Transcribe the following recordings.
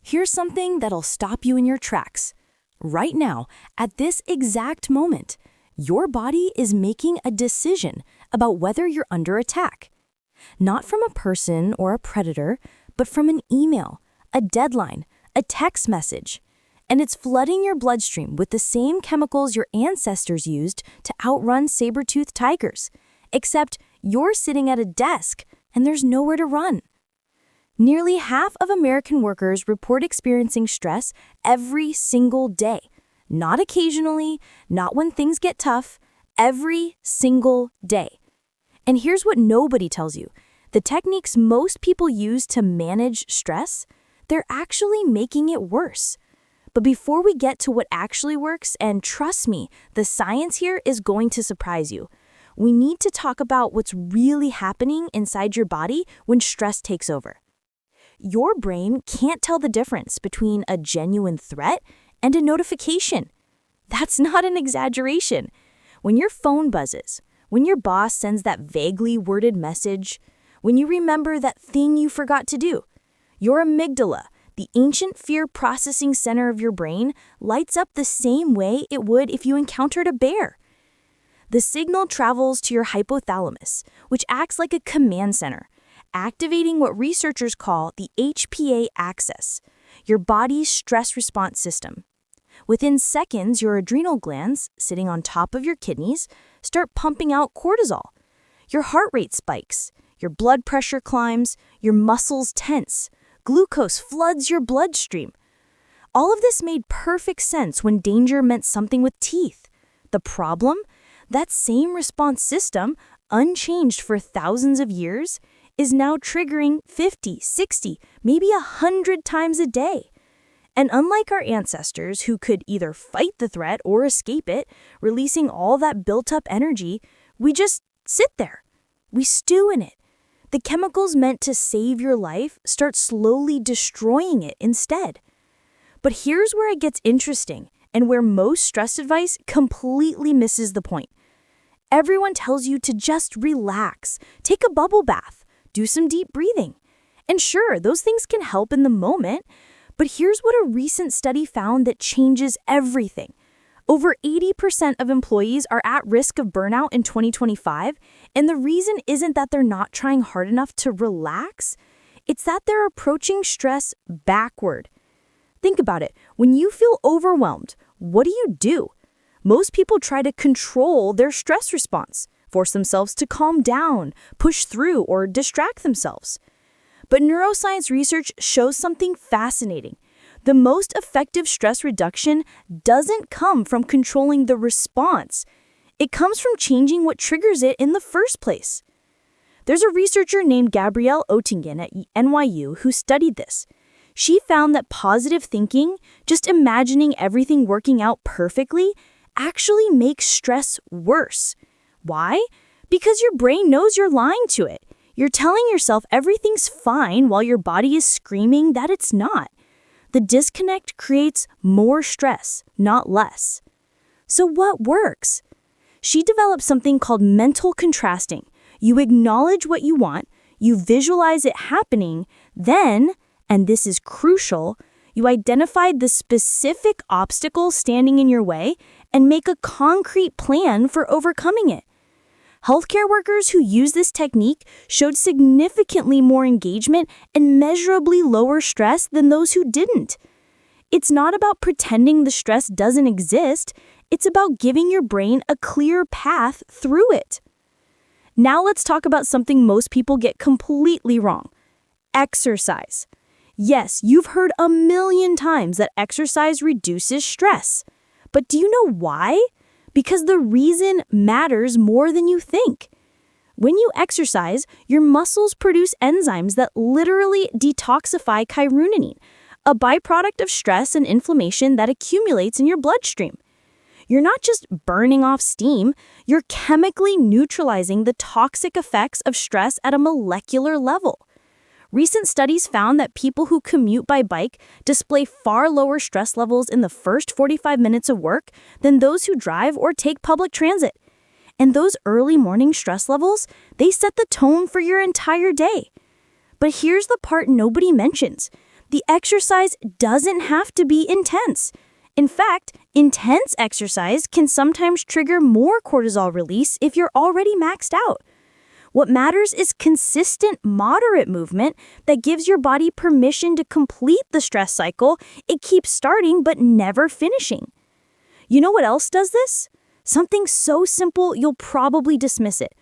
Here's something that'll stop you in your tracks. Right now, at this exact moment, your body is making a decision about whether you're under attack. Not from a person or a predator, but from an email, a deadline, a text message. And it's flooding your bloodstream with the same chemicals your ancestors used to outrun saber-toothed tigers. Except you're sitting at a desk and there's nowhere to run. Nearly half of American workers report experiencing stress every single day. Not occasionally, not when things get tough, every single day. And here's what nobody tells you. The techniques most people use to manage stress, they're actually making it worse. But before we get to what actually works, and trust me, the science here is going to surprise you, we need to talk about what's really happening inside your body when stress takes over. Your brain can't tell the difference between a genuine threat and a notification. That's not an exaggeration. When your phone buzzes, when your boss sends that vaguely worded message, when you remember that thing you forgot to do, your amygdala, the ancient fear processing center of your brain, lights up the same way it would if you encountered a bear. The signal travels to your hypothalamus, which acts like a command center, activating what researchers call the HPA axis, your body's stress response system. Within seconds, your adrenal glands, sitting on top of your kidneys, start pumping out cortisol. Your heart rate spikes, your blood pressure climbs, your muscles tense, glucose floods your bloodstream. All of this made perfect sense when danger meant something with teeth. The problem? That same response system, unchanged for thousands of years, is now triggering 50, 60, maybe 100 times a day. And unlike our ancestors who could either fight the threat or escape it, releasing all that built-up energy, we just sit there. We stew in it. The chemicals meant to save your life start slowly destroying it instead. But here's where it gets interesting and where most stress advice completely misses the point. Everyone tells you to just relax, take a bubble bath, do some deep breathing. And sure, those things can help in the moment, but here's what a recent study found that changes everything. Over 80% of employees are at risk of burnout in 2025, and the reason isn't that they're not trying hard enough to relax, it's that they're approaching stress backward. Think about it. When you feel overwhelmed, what do? Most people try to control their stress response, force themselves to calm down, push through, or distract themselves. But neuroscience research shows something fascinating. The most effective stress reduction doesn't come from controlling the response. It comes from changing what triggers it in the first place. There's a researcher named Gabrielle Oettingen at NYU who studied this. She found that positive thinking, just imagining everything working out perfectly, actually makes stress worse. Why? Because your brain knows you're lying to it. You're telling yourself everything's fine while your body is screaming that it's not. The disconnect creates more stress, not less. So what works? She developed something called mental contrasting. You acknowledge what you want, you visualize it happening, then, and this is crucial, you identified the specific obstacle standing in your way and make a concrete plan for overcoming it. Healthcare workers who use this technique showed significantly more engagement and measurably lower stress than those who didn't. It's not about pretending the stress doesn't exist. It's about giving your brain a clear path through it. Now let's talk about something most people get completely wrong. Exercise. Yes, you've heard a million times that exercise reduces stress. But do you know why? Because the reason matters more than you think. When you exercise, your muscles produce enzymes that literally detoxify chiruninine, a byproduct of stress and inflammation that accumulates in your bloodstream. You're not just burning off steam, you're chemically neutralizing the toxic effects of stress at a molecular level. Recent studies found that people who commute by bike display far lower stress levels in the first 45 minutes of work than those who drive or take public transit. And those early morning stress levels, they set the tone for your entire day. But here's the part nobody mentions. The exercise doesn't have to be intense. In fact, intense exercise can sometimes trigger more cortisol release if you're already maxed out. What matters is consistent, moderate movement that gives your body permission to complete the stress cycle it keeps starting but never finishing. You know what else does this? Something so simple you'll probably dismiss it.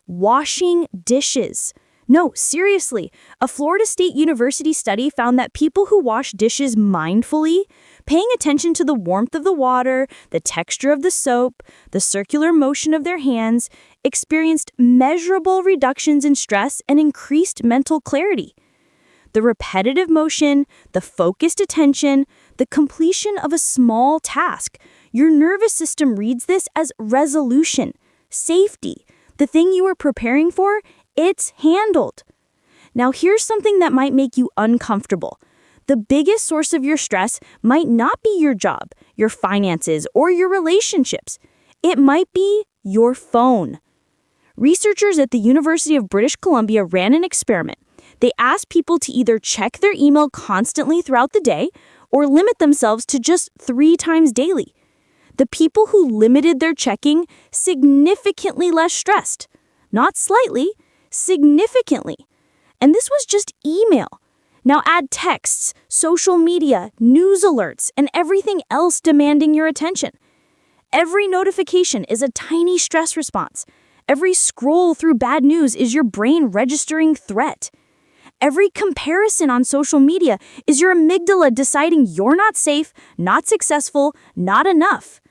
Washing dishes. No, seriously, a Florida State University study found that people who wash dishes mindfully, paying attention to the warmth of the water, the texture of the soap, the circular motion of their hands, experienced measurable reductions in stress and increased mental clarity. The repetitive motion, the focused attention, the completion of a small task, your nervous system reads this as resolution, safety. The thing you were preparing for, it's handled. Now here's something that might make you uncomfortable. The biggest source of your stress might not be your job, your finances, or your relationships. It might be your phone. Researchers at the University of British Columbia ran an experiment. They asked people to either check their email constantly throughout the day or limit themselves to just 3 times daily. The people who limited their checking significantly less stressed. Not slightly, significantly. And this was just email. Now add texts, social media, news alerts, and everything else demanding your attention. Every notification is a tiny stress response. Every scroll through bad news is your brain registering threat. Every comparison on social media is your amygdala deciding you're not safe, not successful, not enough.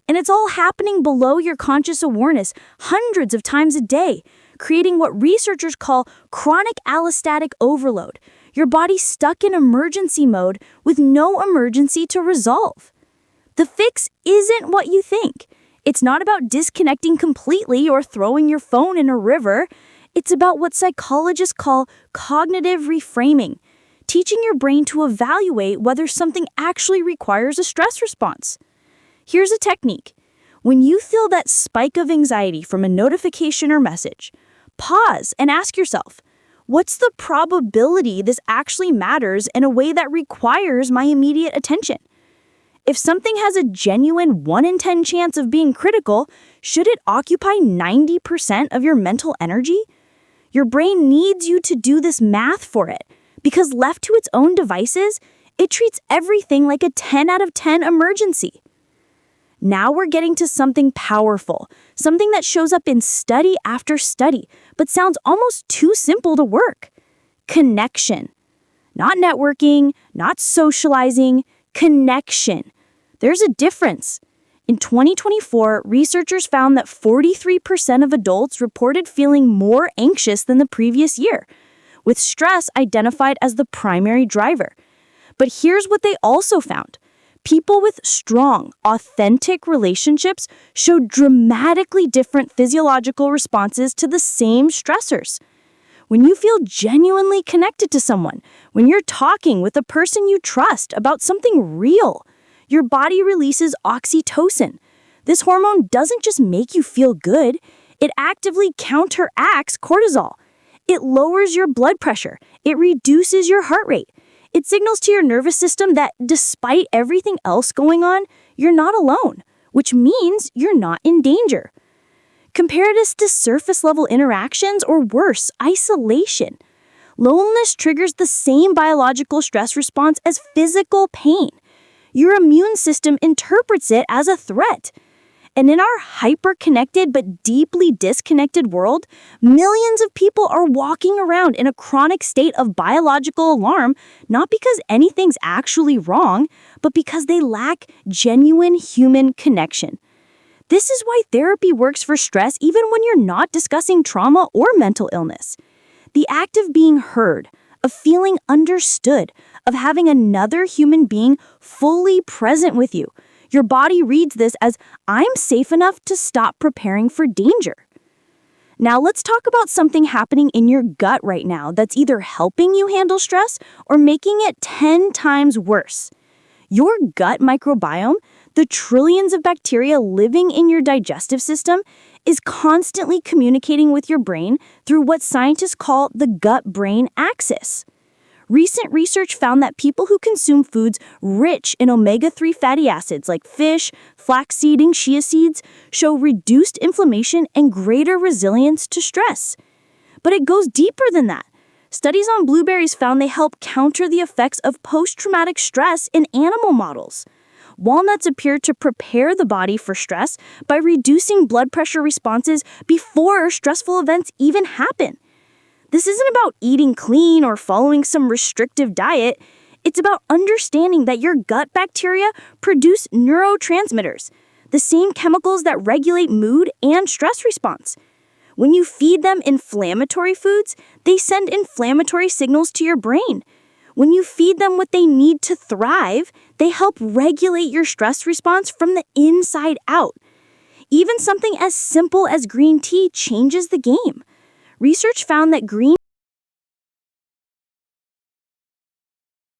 And it's all happening below your conscious awareness hundreds of times a day, creating what researchers call chronic allostatic overload. Your body's stuck in emergency mode with no emergency to resolve. The fix isn't what you think. It's not about disconnecting completely or throwing your phone in a river. It's about what psychologists call cognitive reframing, teaching your brain to evaluate whether something actually requires a stress response. Here's a technique. When you feel that spike of anxiety from a notification or message, pause and ask yourself, what's the probability this actually matters in a way that requires my immediate attention? If something has a genuine 1 in 10 chance of being critical, should it occupy 90% of your mental energy? Your brain needs you to do this math for it, because left to its own devices, it treats everything like a 10 out of 10 emergency. Now we're getting to something powerful, something that shows up in study after study, but sounds almost too simple to work. Connection. Not networking, not socializing, connection. There's a difference. In 2024, researchers found that 43% of adults reported feeling more anxious than the previous year, with stress identified as the primary driver. But here's what they also found. People with strong, authentic relationships showed dramatically different physiological responses to the same stressors. When you feel genuinely connected to someone, when you're talking with a person you trust about something real, your body releases oxytocin. This hormone doesn't just make you feel good, it actively counteracts cortisol. It lowers your blood pressure, it reduces your heart rate. It signals to your nervous system that despite everything else going on, you're not alone, which means you're not in danger. Compare this to surface-level interactions or worse, isolation. Loneliness triggers the same biological stress response as physical pain. Your immune system interprets it as a threat. And in our hyper-connected but deeply disconnected world, millions of people are walking around in a chronic state of biological alarm, not because anything's actually wrong, but because they lack genuine human connection. This is why therapy works for stress even when you're not discussing trauma or mental illness. The act of being heard, of feeling understood, of having another human being fully present with you. Your body reads this as, I'm safe enough to stop preparing for danger. Now let's talk about something happening in your gut right now that's either helping you handle stress or making it 10 times worse. Your gut microbiome, the trillions of bacteria living in your digestive system, is constantly communicating with your brain through what scientists call the gut-brain axis. Recent research found that people who consume foods rich in omega-3 fatty acids like fish, flaxseed, and chia seeds show reduced inflammation and greater resilience to stress. But it goes deeper than that. Studies on blueberries found they help counter the effects of post-traumatic stress in animal models. Walnuts appear to prepare the body for stress by reducing blood pressure responses before stressful events even happen. This isn't about eating clean or following some restrictive diet. It's about understanding that your gut bacteria produce neurotransmitters, the same chemicals that regulate mood and stress response. When you feed them inflammatory foods, they send inflammatory signals to your brain. When you feed them what they need to thrive, they help regulate your stress response from the inside out. Even something as simple as green tea changes the game. Research found that green